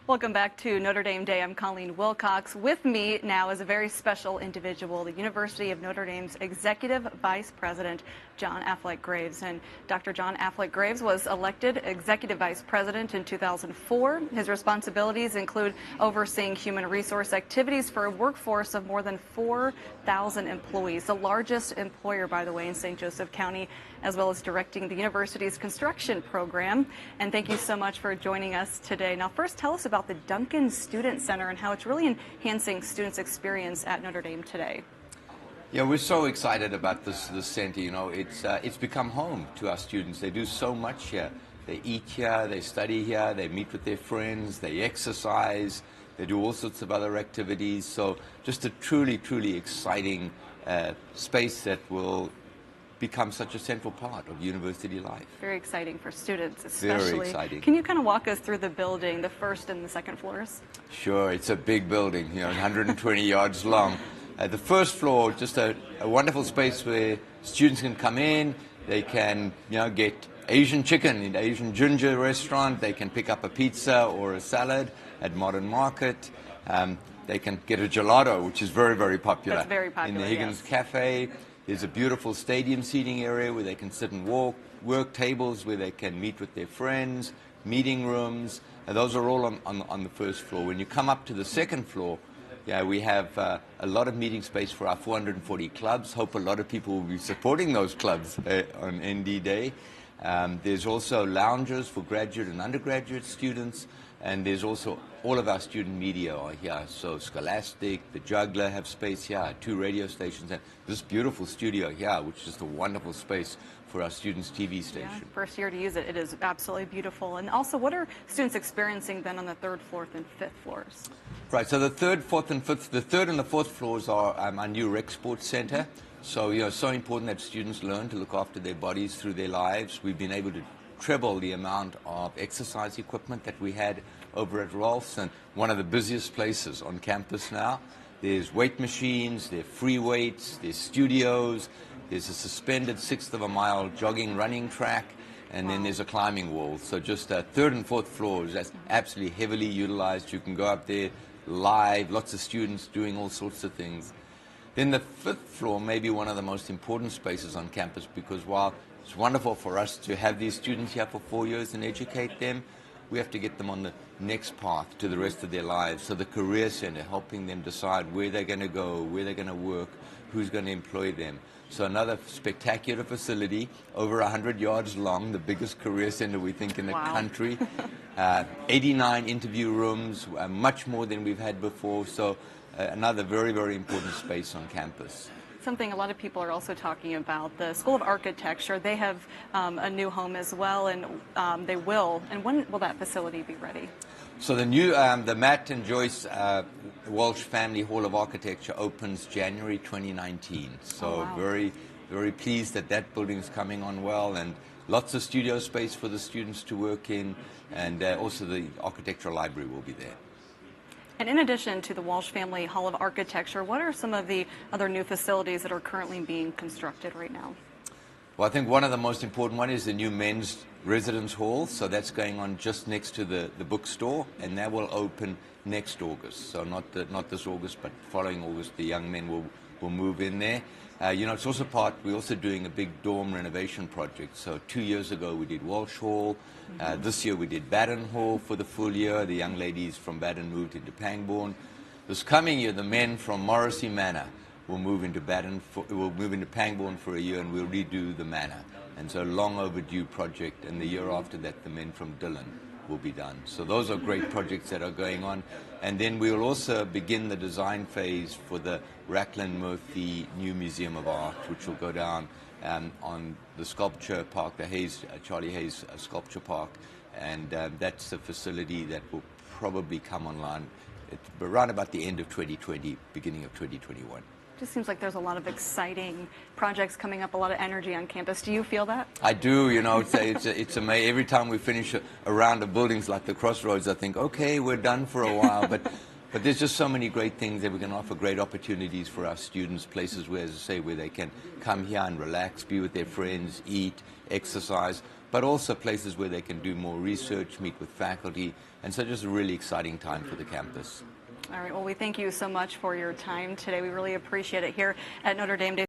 Welcome back to Notre Dame Day. I'm Colleen Wilcox. With me now is a very special individual, the University of Notre Dame's Executive Vice President, John Affleck-Graves. And Dr. John Affleck-Graves was elected Executive Vice President in 2004. His responsibilities include overseeing human resource activities for a workforce of more than 4,000 employees, the largest employer, by the way, in St. Joseph County, as well as directing the university's construction program. And thank you so much for joining us today. Now, first, tell us about the Duncan Student Center and how it's really enhancing students' experience at Notre Dame today. Yeah, we're so excited about this center. You know, it's become home to our students. They do so much here. They eat here, they study here, they meet with their friends, they exercise, they do all sorts of other activities. So just a truly, truly exciting space that will become such a central part of university life. Very exciting for students, especially. Very exciting. Can you kind of walk us through the building, the first and the second floors? Sure, it's a big building, 120 yards long. The first floor, just a wonderful space where students can come in, they can get Asian chicken in the Asian Ginger restaurant, they can pick up a pizza or a salad at Modern Market, they can get a gelato, which is very, very popular. That's very popular, in the Higgins yes. Cafe. There's a beautiful stadium seating area where they can sit and walk, work tables where they can meet with their friends, meeting rooms, and those are all on the first floor. When you come up to the second floor, we have a lot of meeting space for our 440 clubs. Hope a lot of people will be supporting those clubs on ND Day. There's also lounges for graduate and undergraduate students, and there's also all of our student media are here. So Scholastic, the Juggler have space here, 2 radio stations, and this beautiful studio here, which is just a wonderful space for our students' TV station. Yeah, first year to use it. It is absolutely beautiful. And also, what are students experiencing then on the third, fourth, and fifth floors? Right, so the third, fourth, and fifth, the third and the fourth floors are our new rec sports center. So, so important that students learn to look after their bodies through their lives. We've been able to treble the amount of exercise equipment that we had over at Rolf's, and one of the busiest places on campus now. There's weight machines, there's free weights, there's studios, there's a suspended 1/6 of a mile jogging running track, and then there's a climbing wall. So just third and fourth floors, that's absolutely heavily utilized. You can go up there live, lots of students doing all sorts of things. Then the fifth floor may be one of the most important spaces on campus, because while it's wonderful for us to have these students here for 4 years and educate them, we have to get them on the next path to the rest of their lives. So the Career Center, helping them decide where they're going to go, where they're going to work, who's going to employ them. So another spectacular facility, over 100 yards long, the biggest career center we think in the country. 89 interview rooms, much more than we've had before. So another very, very important space on campus. Something a lot of people are also talking about, the School of Architecture. They have a new home as well, and they will. And when will that facility be ready? So the new, the Matt and Joyce Walsh Family Hall of Architecture opens January 2019. So very, very pleased that that building is coming on well, and lots of studio space for the students to work in, and also the architectural library will be there. And in addition to the Walsh Family Hall of Architecture, what are some of the other new facilities that are currently being constructed right now? Well, I think one of the most important one is the new men's residence hall. So that's going on just next to the bookstore, and that will open next August. So not this August, but following August, the young men will move in there. It's also we're also doing a big dorm renovation project. So 2 years ago we did Walsh Hall. This year we did Baden Hall for the full year. The young ladies from Baden moved into Pangbourne. This coming year, the men from Morrissey Manor will move into Pangbourne for a year, and we'll redo the manor. And so long overdue project, and the year after that the men from Dillon will be done. So those are great projects that are going on. And then we will also begin the design phase for the Racklin Murphy new Museum of Art, which will go down on the sculpture park, the Charlie Hayes Sculpture Park. And that's a facility that will probably come online around about the end of 2020, beginning of 2021. Just seems like there's a lot of exciting projects coming up, a lot of energy on campus. Do you feel that? I do. It's amazing. Every time we finish a round of buildings like the Crossroads, I think, okay, we're done for a while. But there's just so many great things that we can offer, great opportunities for our students, places where, as I say, where they can come here and relax, be with their friends, eat, exercise. but also places where they can do more research, meet with faculty, and so just a really exciting time for the campus. All right, well, we thank you so much for your time today. We really appreciate it here at Notre Dame Day.